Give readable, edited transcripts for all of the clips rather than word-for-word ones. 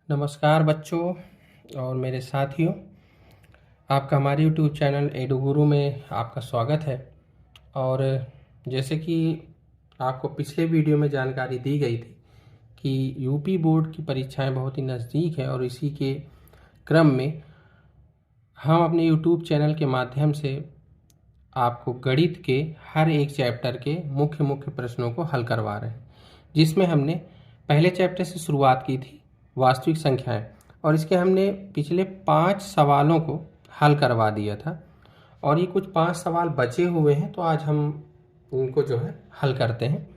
नमस्कार बच्चों और मेरे साथियों, आपका हमारे यूट्यूब चैनल एडू गुरु में आपका स्वागत है। और जैसे कि आपको पिछले वीडियो में जानकारी दी गई थी कि यूपी बोर्ड की परीक्षाएं बहुत ही नज़दीक है और इसी के क्रम में हम अपने यूट्यूब चैनल के माध्यम से आपको गणित के हर एक चैप्टर के मुख्य मुख्य प्रश्नों को हल करवा रहे हैं, जिसमें हमने पहले चैप्टर से शुरुआत की थी वास्तविक संख्याएं, और इसके हमने पिछले 5 सवालों को हल करवा दिया था और ये कुछ 5 सवाल बचे हुए हैं, तो आज हम इनको जो है हल करते हैं।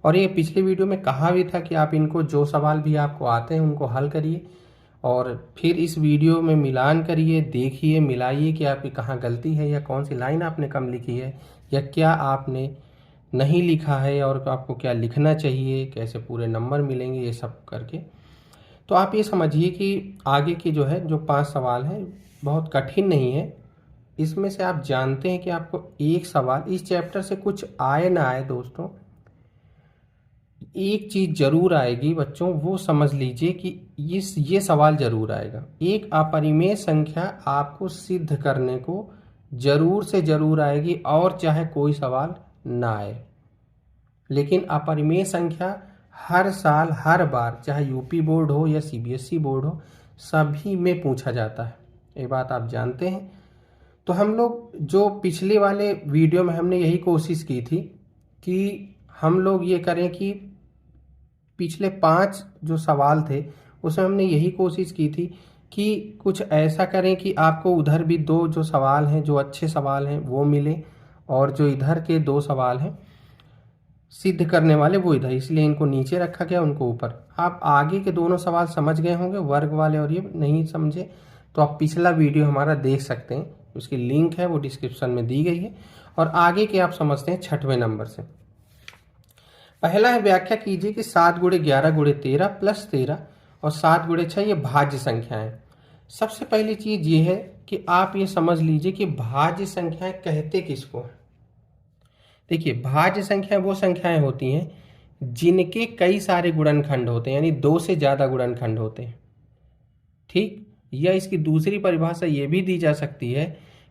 और ये पिछले वीडियो में कहा भी था कि आप इनको जो सवाल भी आपको आते हैं उनको हल करिए और फिर इस वीडियो में मिलान करिए, देखिए, मिलाइए कि आपकी कहाँ गलती है या कौन सी लाइन आपने कम लिखी है या क्या आपने नहीं लिखा है और आपको क्या लिखना चाहिए, कैसे पूरे नंबर मिलेंगे, ये सब करके। तो आप ये समझिए कि आगे की जो है जो 5 सवाल हैं बहुत कठिन नहीं है। इसमें से आप जानते हैं कि आपको एक सवाल इस चैप्टर से कुछ आए ना आए दोस्तों, एक चीज जरूर आएगी बच्चों, वो समझ लीजिए कि ये सवाल जरूर आएगा। एक अपरिमेय संख्या आपको सिद्ध करने को जरूर से जरूर आएगी और चाहे कोई सवाल ना आए, लेकिन अपरिमेय संख्या हर साल हर बार चाहे यूपी बोर्ड हो या सीबीएसई बोर्ड हो सभी में पूछा जाता है, ये बात आप जानते हैं। तो हम लोग जो पिछले वाले वीडियो में हमने यही कोशिश की थी कि हम लोग ये करें कि पिछले 5 जो सवाल थे उसमें हमने यही कोशिश की थी कि कुछ ऐसा करें कि आपको उधर भी 2 जो सवाल हैं, जो अच्छे सवाल हैं वो मिले और जो इधर के 2 सवाल हैं सिद्ध करने वाले वो इधर, इसलिए इनको नीचे रखा गया, उनको ऊपर। आप आगे के दोनों सवाल समझ गए होंगे, वर्ग वाले, और ये नहीं समझे तो आप पिछला वीडियो हमारा देख सकते हैं, उसकी लिंक है वो डिस्क्रिप्शन में दी गई है। और आगे के आप समझते हैं 6वें नंबर से। पहला है, व्याख्या कीजिए कि 7 × 11 × 13 प्लस 13 और 7 × 6 ये भाज्य संख्याएं। सबसे पहली चीज ये है कि आप ये समझ लीजिए कि भाज्य संख्याएं कहते किसको हैं। देखिए, भाज्य संख्या वो संख्याएं होती हैं जिनके कई सारे गुणनखंड होते हैं, यानी 2 से ज्यादा गुणनखंड होते हैं, ठीक। या इसकी दूसरी परिभाषा ये भी दी जा सकती है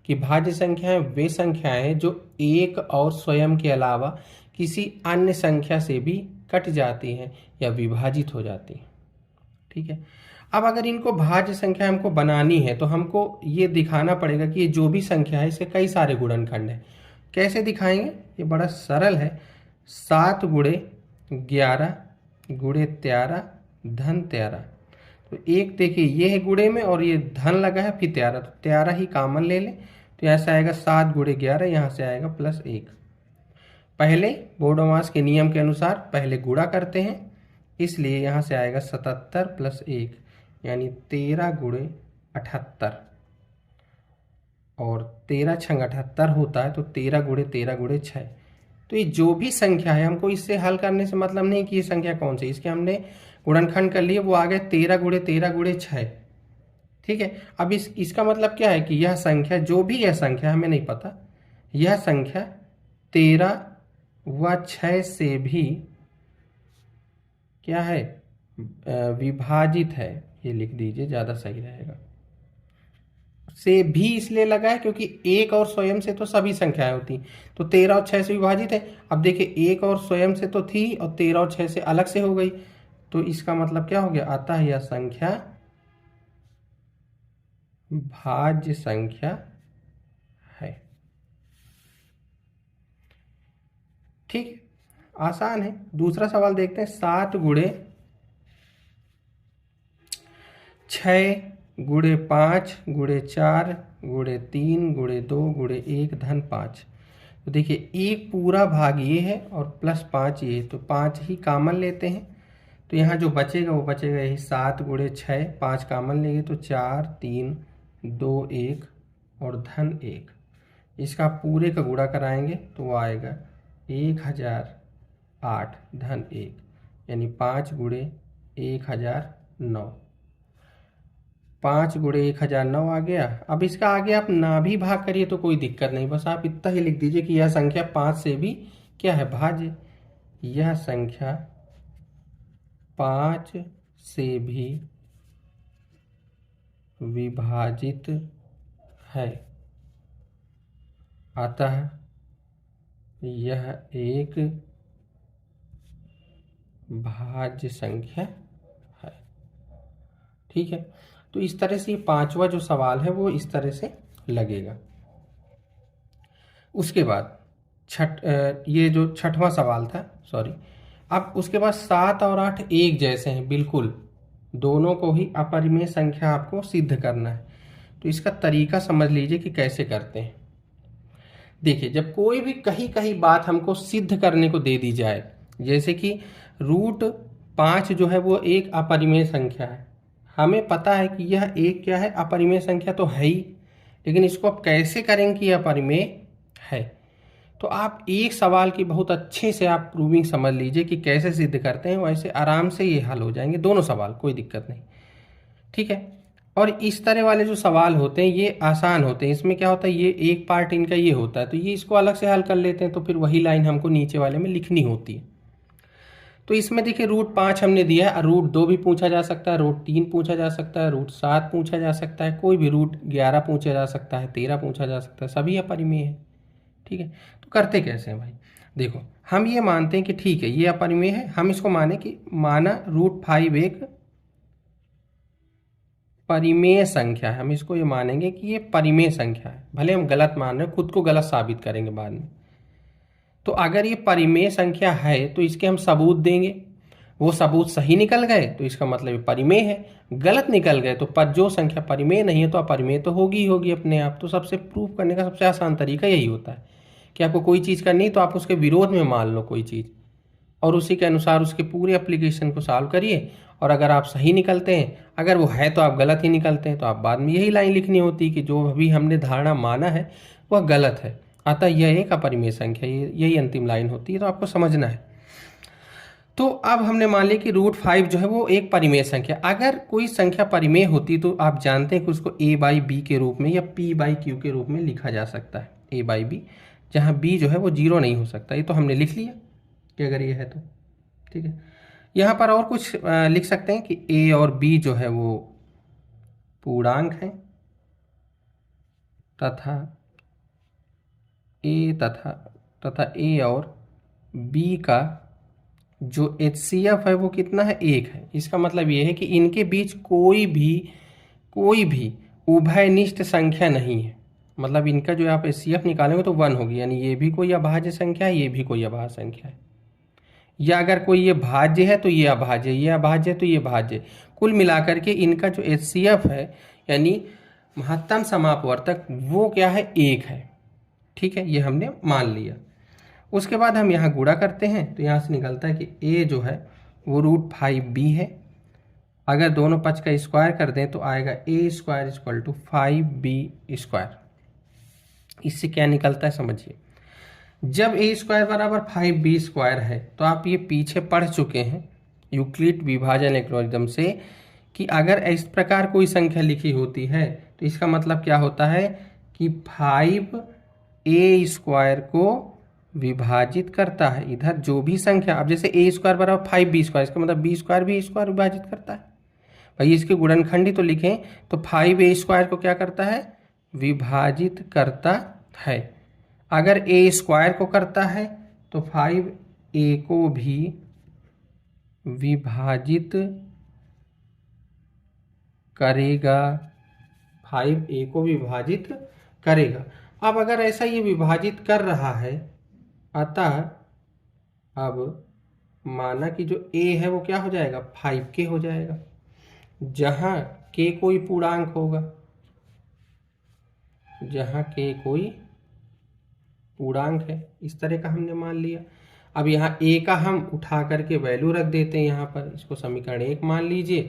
कि भाज्य संख्याएं वे संख्याएं हैं जो एक और स्वयं के अलावा किसी अन्य संख्या से भी कट जाती हैं या विभाजित हो जाती हैं, ठीक है। अब अगर इनको भाज्य संख्या हमको बनानी है तो हमको ये दिखाना पड़ेगा कि ये जो भी संख्या है इसके कई सारे गुणनखंड हैं। कैसे दिखाएंगे? ये बड़ा सरल है। 7 × 11 × 13 धन 13। तो एक देखिए ये है गुणे में और ये धन लगा है फिर 13, तो 13 ही कॉमन ले लें, तो यहाँ से आएगा 7 × 11, यहाँ से आएगा +1। पहले बोर्डोमास के नियम के अनुसार पहले गुणा करते हैं, इसलिए यहाँ से आएगा 77 + 1 यानी 13 × 78, और 13 × 78 होता है, तो 13 × 13 × 6। तो ये जो भी संख्या है, हमको इससे हल करने से मतलब नहीं कि ये संख्या कौन सी, इसके हमने गुणनखंड कर लिए, वो आ गए 13 × 13 × 6, ठीक है। अब इसका मतलब क्या है कि यह संख्या, जो भी यह संख्या हमें नहीं पता, यह संख्या 13 व 6 से भी क्या है, विभाजित है। ये लिख दीजिए, ज्यादा सही रहेगा। से भी इसलिए लगा है क्योंकि एक और स्वयं से तो सभी संख्याएं होती, तो 13 और 6 से विभाजित है। अब देखिए, एक और स्वयं से तो थी और 13 और 6 से अलग से हो गई, तो इसका मतलब क्या हो गया, अतः यह संख्या भाज्य संख्या है, ठीक है। आसान है। दूसरा सवाल देखते हैं। 7 × 6 × 5 × 4 × 3 × 2 × 1 धन 5। तो देखिए, एक पूरा भाग ये है और +5 ये, तो 5 ही कॉमन लेते हैं, तो यहाँ जो बचेगा वो बचेगा यही 7 × 6, 5 कॉमन लेंगे तो 4 3 2 1 और धन 1। इसका पूरे का गुणा कराएंगे तो वो आएगा 1008 धन 1, यानी 5 × 1009। 5 × 1009 आ गया। अब इसका आगे आप ना भी भाग करिए तो कोई दिक्कत नहीं, बस आप इतना ही लिख दीजिए कि यह संख्या 5 से भी क्या है, भाज्य। यह संख्या 5 से भी विभाजित है, अतः यह एक भाज्य संख्या है। ठीक है, तो इस तरह से ये पांचवा जो सवाल है वो इस तरह से लगेगा। उसके बाद ये जो छठवां सवाल था, सॉरी, अब उसके बाद 7 और 8 एक जैसे हैं बिल्कुल, दोनों को ही अपरिमेय संख्या आपको सिद्ध करना है। तो इसका तरीका समझ लीजिए कि कैसे करते हैं। देखिए, जब कोई भी कहीं कहीं बात हमको सिद्ध करने को दे दी जाए, जैसे कि √5 जो है वो एक अपरिमेय संख्या है, हमें पता है कि यह एक क्या है, अपरिमेय संख्या तो है ही, लेकिन इसको आप कैसे करेंगे कि अपरिमेय है। तो आप एक सवाल की बहुत अच्छे से आप प्रूविंग समझ लीजिए कि कैसे सिद्ध करते हैं, वैसे आराम से ये हल हो जाएंगे दोनों सवाल, कोई दिक्कत नहीं। ठीक है, और इस तरह वाले जो सवाल होते हैं ये आसान होते हैं। इसमें क्या होता है, ये एक पार्ट इनका ये होता है, तो ये इसको अलग से हल कर लेते हैं, तो फिर वही लाइन हमको नीचे वाले में लिखनी होती है। तो इसमें देखिए √5 हमने दिया है, √2 भी पूछा जा सकता है, √3 पूछा जा सकता है, √7 पूछा जा सकता है, कोई भी √11 पूछा जा सकता है, 13 पूछा जा सकता है, सभी अपरिमेय है। ठीक है, तो करते कैसे हैं भाई, देखो हम ये मानते हैं कि ठीक है ये अपरिमेय है, हम इसको माने कि माना √5 एक परिमेय संख्या है, हम इसको ये मानेंगे कि ये परिमेय संख्या है, भले हम गलत मान रहे हैं, खुद को गलत साबित करेंगे बाद में। तो अगर ये परिमेय संख्या है तो इसके हम सबूत देंगे, वो सबूत सही निकल गए तो इसका मतलब ये परिमेय है, गलत निकल गए तो पर जो संख्या परिमेय नहीं है तो अपरिमेय तो होगी ही होगी अपने आप। तो सबसे प्रूव करने का सबसे आसान तरीका यही होता है कि आपको कोई चीज़ करनी है तो आप उसके विरोध में मान लो कोई चीज़, और उसी के अनुसार उसके पूरे एप्लीकेशन को सॉल्व करिए, और अगर आप सही निकलते हैं, अगर वो है तो आप गलत ही निकलते हैं, तो आप बाद में यही लाइन लिखनी होती है कि जो अभी हमने धारणा माना है वह गलत है, अतः यह एक अपरिमेय संख्या, यही अंतिम लाइन होती है, तो आपको समझना है। तो अब हमने मान लिया कि √5 जो है वो एक परिमेय संख्या, अगर कोई संख्या परिमेय होती तो आप जानते हैं कि उसको a/b के रूप में या p/q के रूप में लिखा जा सकता है, a/b, जहाँ b जो है वो 0 नहीं हो सकता। ये तो हमने लिख लिया कि अगर ये है तो ठीक है। यहाँ पर और कुछ लिख सकते हैं कि a और b जो है वो पूर्णांक हैं, तथा a और b का जो HCF है वो कितना है, 1 है। इसका मतलब ये है कि इनके बीच कोई भी उभयनिष्ठ संख्या नहीं है, मतलब इनका जो आप HCF निकालेंगे तो 1 होगी, यानी ये भी कोई अभाज्य संख्या है, ये भी कोई अभाज्य संख्या है, या अगर कोई ये भाज्य है तो ये अभाज्य, ये अभाज्य है तो ये भाज्य। कुल मिलाकर के इनका जो HCF है यानी महत्तम समापवर्तक वो क्या है, 1 है। ठीक है, ये हमने मान लिया। उसके बाद हम यहाँ गुणा करते हैं तो यहाँ से निकलता है कि a जो है वो √5b है, अगर दोनों पक्ष का स्क्वायर कर दें तो आएगा a² = 5b²। इससे क्या निकलता है समझिए, जब a² = 5b² है तो आप ये पीछे पढ़ चुके हैं यूक्लिड विभाजन एल्गोरिथम से कि अगर इस प्रकार कोई संख्या लिखी होती है तो इसका मतलब क्या होता है कि 5a² को विभाजित करता है, इधर जो भी संख्या, अब जैसे a² = 5b², इसका मतलब b² भी a² विभाजित करता है भाई, इसके गुणनखंडी तो लिखें तो 5a² को क्या करता है, विभाजित करता है। अगर a² को करता है तो 5a को भी विभाजित करेगा, 5a को विभाजित करेगा। अब अगर ऐसा ये विभाजित कर रहा है, अतः अब माना कि जो a है वो क्या हो जाएगा, 5k हो जाएगा, जहाँ k कोई पूर्णांक होगा, जहाँ k कोई पूर्णांक है, इस तरह का हमने मान लिया। अब यहाँ a का हम उठा करके वैल्यू रख देते हैं, यहाँ पर इसको समीकरण 1 मान लीजिए,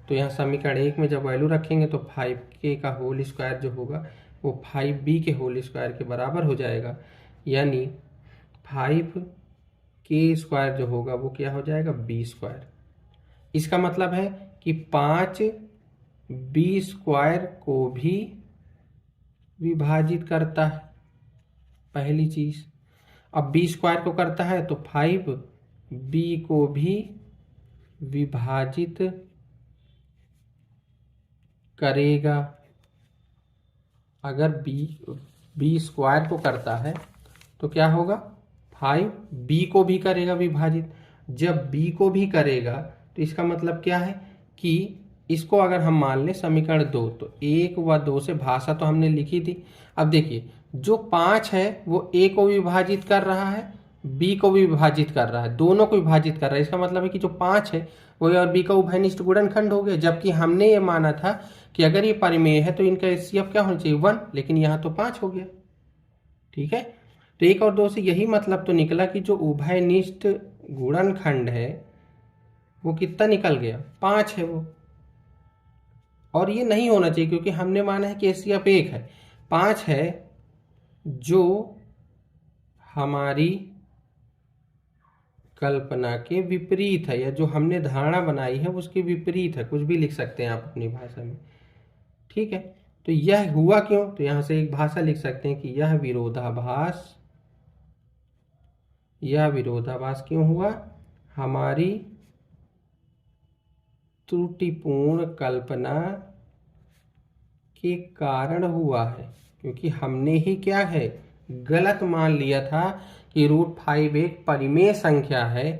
तो यहाँ समीकरण 1 में जब वैल्यू रखेंगे तो 5k का होल स्क्वायर जो होगा वो 5b के होल स्क्वायर के बराबर हो जाएगा, यानी 5k² जो होगा वो क्या हो जाएगा, b²। इसका मतलब है कि 5b² को भी विभाजित करता है, पहली चीज। अब b² को करता है तो 5b को भी विभाजित करेगा, अगर बी स्क्वायर को करता है तो क्या होगा, 5 बी को भी करेगा विभाजित। जब बी को भी करेगा तो इसका मतलब क्या है कि इसको अगर हम मान लें समीकरण 2, तो 1 व 2 से भाषा तो हमने लिखी थी। अब देखिए जो 5 है वो ए को विभाजित कर रहा है, बी को भी विभाजित कर रहा है, दोनों को विभाजित कर रहा है। इसका मतलब है कि जो 5 है वो ए और बी का उभयनिष्ठ गुणनखंड हो गया। जबकि हमने ये माना था कि अगर ये परिमेय है तो इनका एचसीएफ क्या होना चाहिए, 1, लेकिन यहाँ तो 5 हो गया। ठीक है, तो 1 और 2 से यही मतलब तो निकला कि जो उभयनिष्ठ गुणनखंड है वो कितना निकल गया, 5 है वो। और ये नहीं होना चाहिए क्योंकि हमने माना है कि एचसीएफ 1 है, 5 है जो हमारी कल्पना के विपरीत है, या जो हमने धारणा बनाई है उसके विपरीत है, कुछ भी लिख सकते हैं आप अपनी भाषा में। ठीक है, तो यह हुआ क्यों, तो यहां से एक भाषा लिख सकते हैं कि यह विरोधाभास क्यों हुआ, हमारी त्रुटिपूर्ण कल्पना के कारण हुआ है। क्योंकि हमने ही क्या है, गलत मान लिया था कि √5 एक परिमेय संख्या है,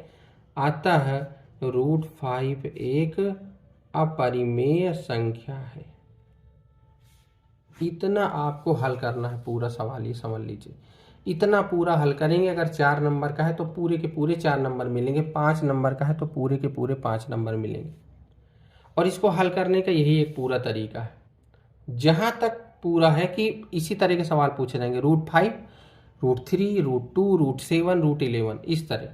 अतः √5 एक अपरिमेय संख्या है। इतना आपको हल करना है पूरा सवाल, ये समझ लीजिए। इतना पूरा हल करेंगे, अगर 4 नंबर का है तो पूरे के पूरे 4 नंबर मिलेंगे, 5 नंबर का है तो पूरे के पूरे 5 नंबर मिलेंगे। और इसको हल करने का यही एक पूरा तरीका है। जहां तक पूरा है कि इसी तरह के सवाल पूछे जाएंगे, √5, √3, √2, √7, √11, इस तरह।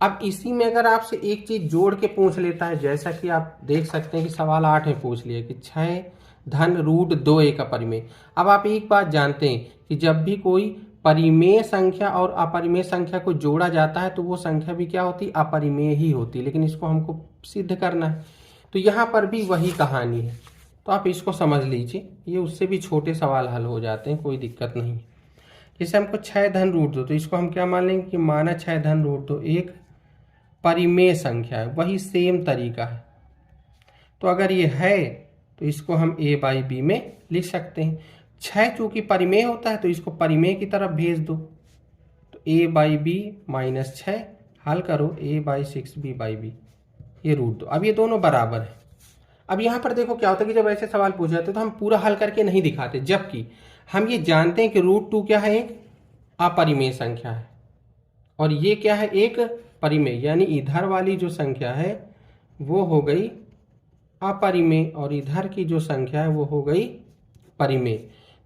अब इसी में अगर आपसे एक चीज जोड़ के पूछ लेता है, जैसा कि आप देख सकते हैं कि सवाल 8 में पूछ लिया कि 6 धन √2 एक अपरिमेय। अब आप एक बात जानते हैं कि जब भी कोई परिमेय संख्या और अपरिमेय संख्या को जोड़ा जाता है तो वो संख्या भी क्या होती, अपरिमेय ही होती, लेकिन इसको हमको सिद्ध करना है। तो यहाँ पर भी वही कहानी है, तो आप इसको समझ लीजिए, ये उससे भी छोटे सवाल हल हो जाते हैं, कोई दिक्कत नहीं। जैसे हमको 6 धन √2, तो इसको हम क्या मान लेंगे कि माना 6 धन √2 एक परिमेय संख्या है, वही सेम तरीका है। तो अगर ये है तो इसको हम a/b में लिख सकते हैं। 6 चूंकि परिमेय होता है तो इसको परिमेय की तरफ भेज दो, तो a/b - 6 हल करो, a/6b/b, ये √2। अब ये दोनों बराबर है। अब यहाँ पर देखो क्या होता है कि जब ऐसे सवाल पूछे जाते हैं तो हम पूरा हल करके नहीं दिखाते, जबकि हम ये जानते हैं कि √2 क्या है, एक अपरिमेय संख्या है, और ये क्या है, एक परिमेय, यानी इधर वाली जो संख्या है वो हो गई अपरिमेय और इधर की जो संख्या है वो हो गई परिमेय।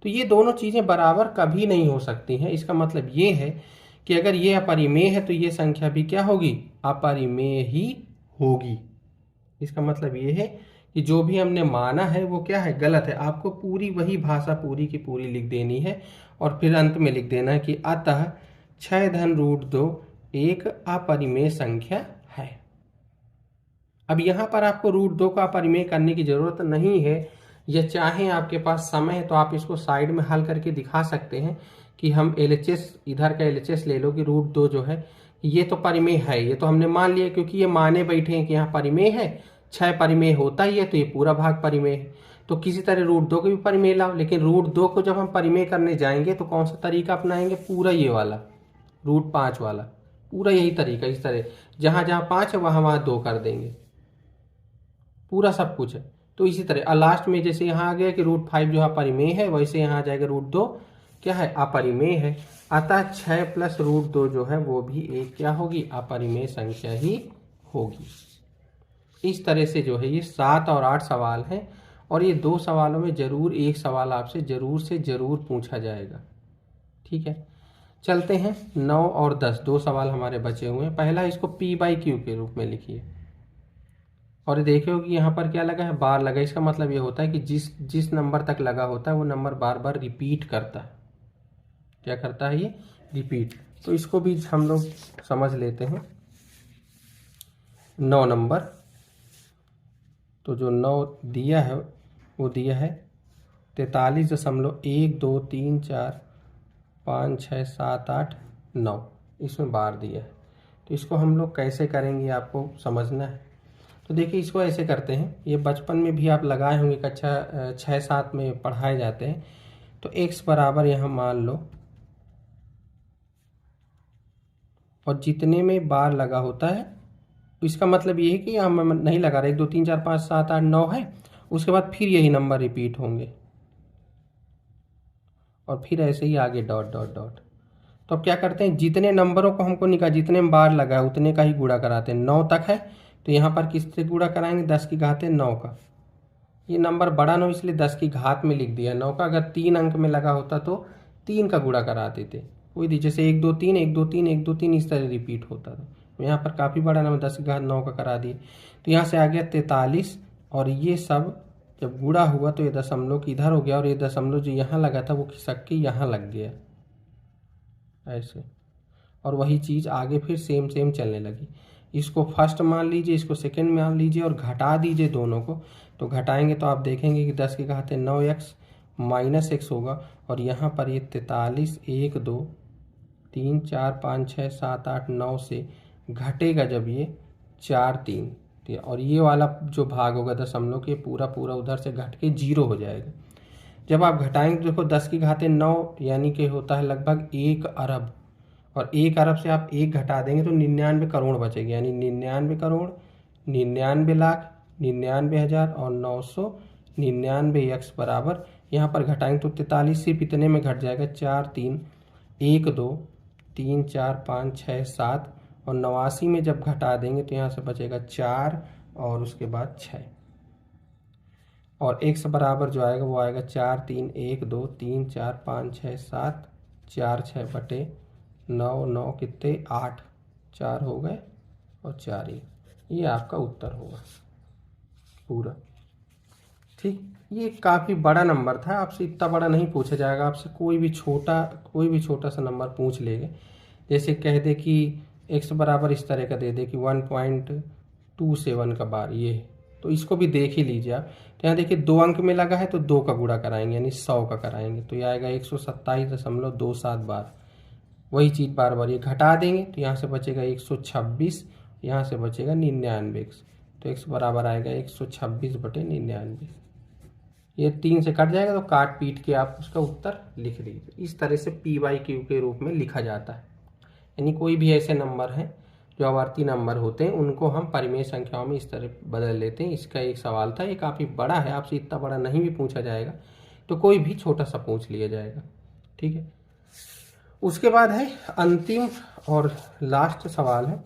तो ये दोनों चीजें बराबर कभी नहीं हो सकती हैं। इसका मतलब ये है कि अगर ये अपरिमेय है तो ये संख्या भी क्या होगी, अपरिमेय ही होगी। इसका मतलब ये है कि जो भी हमने माना है वो क्या है, गलत है। आपको पूरी वही भाषा पूरी की पूरी लिख देनी है और फिर अंत में लिख देना है कि अतः 6 धन √2 एक अपरिमेय संख्या है। अब यहाँ पर आपको √2 का अपरिमेय करने की जरूरत नहीं है, या चाहे आपके पास समय है तो आप इसको साइड में हल करके दिखा सकते हैं कि हम LHS, इधर का LHS ले लो कि √2 जो है ये तो परिमेय है, ये तो हमने मान लिया क्योंकि ये माने बैठे हैं कि यहाँ परिमेय है, 6 परिमेय होता ही है तो ये पूरा भाग परिमेय है। तो किसी तरह √2 को भी परिमेय लाओ, लेकिन √2 को जब हम परिमेय करने जाएंगे तो कौन सा तरीका अपनाएंगे, पूरा ये वाला √5 वाला, पूरा यही तरीका। इस तरह जहां जहां 5 है वहां वहां 2 कर देंगे, पूरा सब कुछ है। तो इसी तरह लास्ट में जैसे यहाँ आ गया कि √5 जो है परिमेय है, वैसे यहाँ आ जाएगा √2 क्या है, अपरिमेय है। अतः 6 + √2 जो है वो भी एक क्या होगी, अपरिमेय संख्या ही होगी। इस तरह से जो है ये 7 और 8 सवाल हैं, और ये 2 सवालों में जरूर एक सवाल आपसे जरूर से जरूर पूछा जाएगा। ठीक है, चलते हैं 9 और 10, 2 सवाल हमारे बचे हुए हैं। पहला, इसको p/q के रूप में लिखिए, और देखिए कि यहाँ पर क्या लगा है, बार लगा। इसका मतलब ये होता है कि जिस नंबर तक लगा होता है वो नंबर बार बार रिपीट करता है। क्या करता है ये, रिपीट। तो इसको भी हम लोग समझ लेते हैं। 9 नंबर, तो जो 9 दिया है वो दिया है 43.1 2 3 4 5 6 7 8 9, इसमें बार दिया है। तो इसको हम लोग कैसे करेंगे आपको समझना है। तो देखिए इसको ऐसे करते हैं, ये बचपन में भी आप लगाए होंगे, कक्षा 6-7 में पढ़ाए जाते हैं। तो x बराबर यहाँ मान लो, और जितने में बार लगा होता है, तो इसका मतलब ये है कि यहाँ मैं नहीं लगा रहा, 1 2 3 4 5 7 8 9 है, उसके बाद फिर यही नंबर रिपीट होंगे और फिर ऐसे ही आगे डॉट डॉट डॉट। तो अब क्या करते हैं, जितने नंबरों को हमको निकाल, जितने में बार लगा है उतने का ही गुणा कराते हैं। 9 तक है तो यहाँ पर किससे गुणा कराएंगे, 10 की घात 9 का। ये नंबर बड़ा ना हो इसलिए 10 की घात में लिख दिया 9 का। अगर 3 अंक में लगा होता तो 3 का गुणा कराते थे, कोई दी जैसे 1 2 3 1 2 3 1 2 3 इस तरह रिपीट होता था। तो यहाँ पर काफ़ी बड़ा नंबर 10 की घात 9 का करा दिए। तो यहाँ से आ गया 43, और ये सब जब गुणा हुआ तो ये दशमलव की इधर हो गया, और ये दशमलव जो यहाँ लगा था वो खिसक के यहाँ लग गया ऐसे, और वही चीज़ आगे फिर सेम सेम चलने लगी। इसको फर्स्ट मान लीजिए, इसको सेकंड मान लीजिए, और घटा दीजिए दोनों को। तो घटाएंगे तो आप देखेंगे कि 10 की घात 9x माइनस x होगा, और यहाँ पर ये 43 1 2 3 4 5 6 7 8 9 से घटेगा जब ये 4 3, और ये वाला जो भाग होगा दशमलव के पूरा पूरा उधर से घट के 0 हो जाएगा। जब आप घटाएंगे तो देखो 10 की घात 9 यानी कि होता है लगभग 1 अरब, और 1 अरब से आप 1 घटा देंगे तो 99 करोड़ बचेगी, यानी 99 करोड़ 99 लाख 99 हज़ार और 999 x बराबर, यहाँ पर घटाएंगे तो 43 सिर्फ इतने में घट जाएगा, 4 3 1 2 3 4 5 6 7, और 89 में जब घटा देंगे तो यहाँ से बचेगा 4 और उसके बाद 6, और x बराबर जो आएगा वो आएगा 4 3 1 2 3 4 5 6 7 4 6 बटे 9 9 कितने 8, 4 हो गए और 4 ये आपका उत्तर होगा पूरा। ठीक, ये काफ़ी बड़ा नंबर था, आपसे इतना बड़ा नहीं पूछा जाएगा, आपसे कोई भी छोटा सा नंबर पूछ लेंगे। जैसे कह दे कि x बराबर इस तरह का दे दे कि 1.27 का बार ये है, तो इसको भी देख ही लीजिए आप। तो यहाँ देखिए 2 अंक में लगा है तो 2 का गुणा कराएंगे यानी 100 का कराएंगे, तो ये आएगा 127.27 बार। वही चीज़ बार बार ये घटा देंगे तो यहाँ से बचेगा 126, यहाँ से बचेगा 99x, तो x बराबर आएगा 126/99। ये 3 से कट जाएगा तो काट पीट के आप उसका उत्तर लिख दीजिए। इस तरह से p/q के रूप में लिखा जाता है। यानी कोई भी ऐसे नंबर हैं जो आवर्ती नंबर होते हैं उनको हम परिमेय संख्याओं में इस तरह बदल लेते हैं। इसका एक सवाल था, ये काफ़ी बड़ा है, आपसे इतना बड़ा नहीं भी पूछा जाएगा तो कोई भी छोटा सा पूछ लिया जाएगा। ठीक है, उसके बाद है अंतिम और लास्ट सवाल है,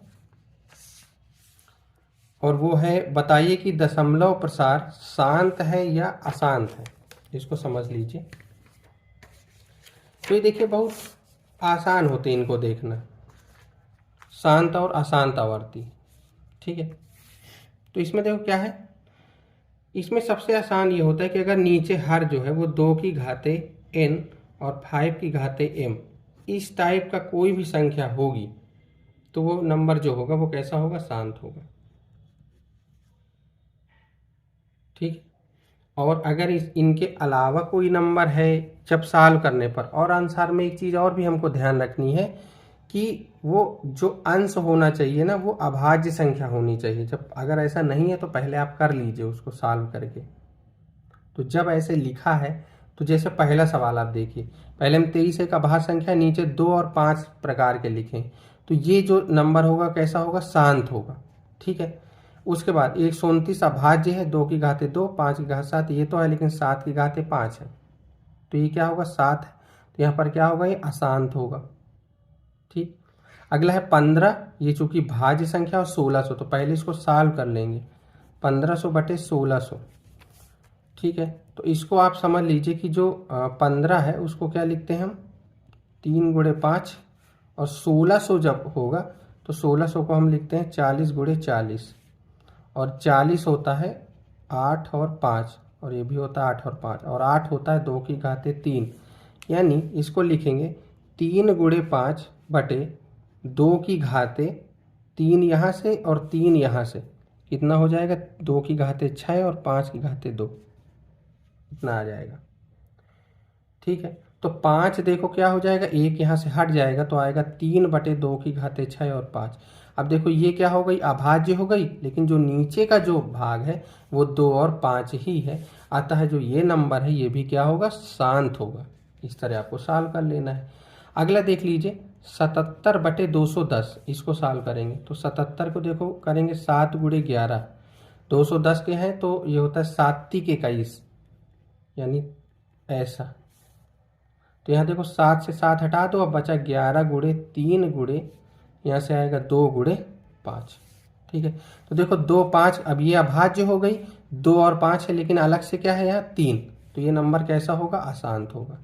और वो है बताइए कि दशमलव प्रसार शांत है या अशांत है। इसको समझ लीजिए। तो ये देखिए बहुत आसान होते हैं इनको देखना, शांत और अशांत आवर्ती। ठीक है, तो इसमें देखो क्या है, इसमें सबसे आसान ये होता है कि अगर नीचे हर जो है वो 2 की घाते n और 5 की घाते m इस टाइप का कोई भी संख्या होगी तो वो नंबर जो होगा वो कैसा होगा, शांत होगा। ठीक, और अगर इनके अलावा कोई नंबर है जब सॉल्व करने पर, और आंसर में एक चीज़ और भी हमको ध्यान रखनी है कि वो जो अंश होना चाहिए ना वो अभाज्य संख्या होनी चाहिए। जब अगर ऐसा नहीं है तो पहले आप कर लीजिए उसको सॉल्व करके। तो जब ऐसे लिखा है तो जैसे पहला सवाल आप देखिए, पहले हम 23 एक अभाज्य संख्या, नीचे 2 और 5 प्रकार के लिखें, तो ये जो नंबर होगा कैसा होगा, शांत होगा। ठीक है, उसके बाद 129 अभाज्य है, 2 की घाते 2 5 की घात 7, ये तो है लेकिन 7 की घाते 5 है, तो ये क्या होगा 7 है, तो यहाँ पर क्या होगा, ये अशांत होगा। ठीक, अगला है 15, ये चूंकि भाज्य संख्या और 1600, तो पहले इसको सॉल्व कर लेंगे, 1500/1600। ठीक है, तो इसको आप समझ लीजिए कि जो 15 है उसको क्या लिखते हैं हम 3 × 5, और 1600 जब होगा तो 1600 को हम लिखते हैं 40 × 40, और 40 होता है 8 और 5, और ये भी होता है 8 और 5, और 8 होता है 2 की घाते 3, यानी इसको लिखेंगे 3 × 5 बटे 2 की घाते 3 यहाँ से और 3 यहाँ से, कितना हो जाएगा 2 की घाते 6 और 5 की घाते 2, इतना आ जाएगा। ठीक है, तो 5 देखो क्या हो जाएगा, 1 यहाँ से हट जाएगा तो आएगा 3/2 की घाते 6 और 5। अब देखो ये क्या हो गई, अभाज्य हो गई, लेकिन जो नीचे का जो भाग है वो 2 और 5 ही है, अतः जो ये नंबर है ये भी क्या होगा, शांत होगा। इस तरह आपको सॉल्व कर लेना है। अगला देख लीजिए 77/210, इसको सॉल्व करेंगे तो 77 को देखो करेंगे 7 × 11, 210 के हैं तो ये होता है 7×21, यानी ऐसा। तो यहाँ देखो 7 से 7 हटा दो, अब बचा 11×3 यहाँ से आएगा 2×5। ठीक है, तो देखो 2 5, अब ये अभाज्य हो गई, 2 और 5 है, लेकिन अलग से क्या है यहाँ 3, तो ये नंबर कैसा होगा, अशांत होगा।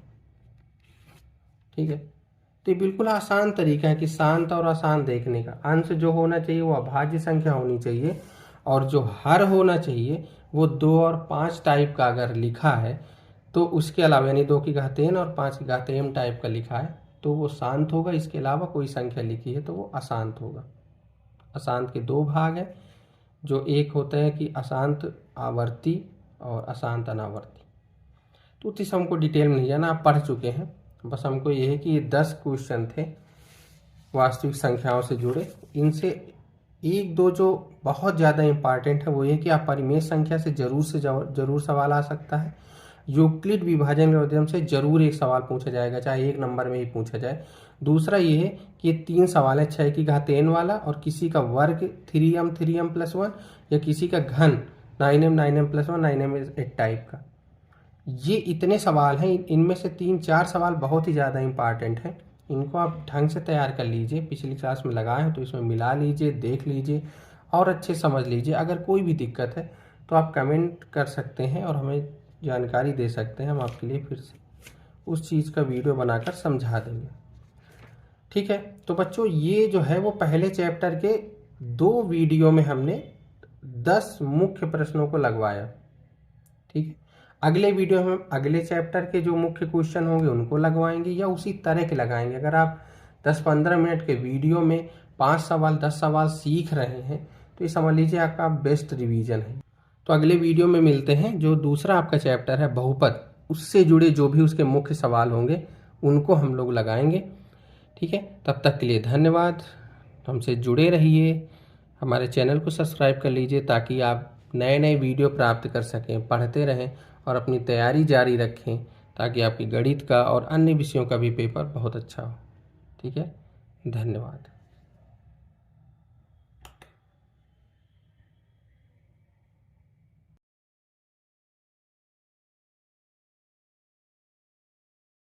ठीक है, तो ये बिल्कुल आसान तरीका है कि शांत और अशांत देखने का। अंश जो होना चाहिए वो अभाज्य संख्या होनी चाहिए, और जो हर होना चाहिए वो 2 और 5 टाइप का अगर लिखा है तो उसके अलावा, यानी 2 की घात n और 5 की घात m टाइप का लिखा है तो वो शांत होगा। इसके अलावा कोई संख्या लिखी है तो वो अशांत होगा। अशांत के 2 भाग हैं, जो एक होता है कि अशांत आवर्ती और अशांत अनावर्ती। तो इस हमको डिटेल में नहीं जाना, आप पढ़ चुके हैं। बस हमको ये है कि ये 10 क्वेश्चन थे वास्तविक संख्याओं से जुड़े। इनसे 1-2 जो बहुत ज़्यादा इंपॉर्टेंट है वो ये कि आप परिमेय संख्या से जरूर सवाल आ सकता है। यूक्लिड विभाजन एल्गोरिथम से जरूर एक सवाल पूछा जाएगा, चाहे एक नंबर में ही पूछा जाए। दूसरा ये है कि ये 3 सवाल है, 6 की घात n वाला, और किसी का वर्ग 3m+1, या किसी का घन 9m+1, 9m टाइप का। ये इतने सवाल हैं, इनमें से 3-4 सवाल बहुत ही ज़्यादा इंपॉर्टेंट हैं। इनको आप ढंग से तैयार कर लीजिए, पिछली क्लास में लगाए हैं तो इसमें मिला लीजिए, देख लीजिए और अच्छे समझ लीजिए। अगर कोई भी दिक्कत है तो आप कमेंट कर सकते हैं और हमें जानकारी दे सकते हैं, हम आपके लिए फिर से उस चीज़ का वीडियो बनाकर समझा देंगे। ठीक है, तो बच्चों ये जो है वो पहले चैप्टर के 2 वीडियो में हमने 10 मुख्य प्रश्नों को लगवाया। ठीक है, अगले वीडियो में अगले चैप्टर के जो मुख्य क्वेश्चन होंगे उनको लगवाएंगे, या उसी तरह के लगाएंगे। अगर आप 10-15 मिनट के वीडियो में 5 सवाल 10 सवाल सीख रहे हैं तो ये समझ लीजिए आपका बेस्ट रिवीजन है। तो अगले वीडियो में मिलते हैं। जो दूसरा आपका चैप्टर है बहुपद, उससे जुड़े जो भी उसके मुख्य सवाल होंगे उनको हम लोग लगाएंगे। ठीक है, तब तक के लिए धन्यवाद। हमसे जुड़े रहिए, हमारे चैनल को सब्सक्राइब कर लीजिए ताकि आप नए नए वीडियो प्राप्त कर सकें, पढ़ते रहें और अपनी तैयारी जारी रखें, ताकि आपकी गणित का और अन्य विषयों का भी पेपर बहुत अच्छा हो। ठीक है, धन्यवाद।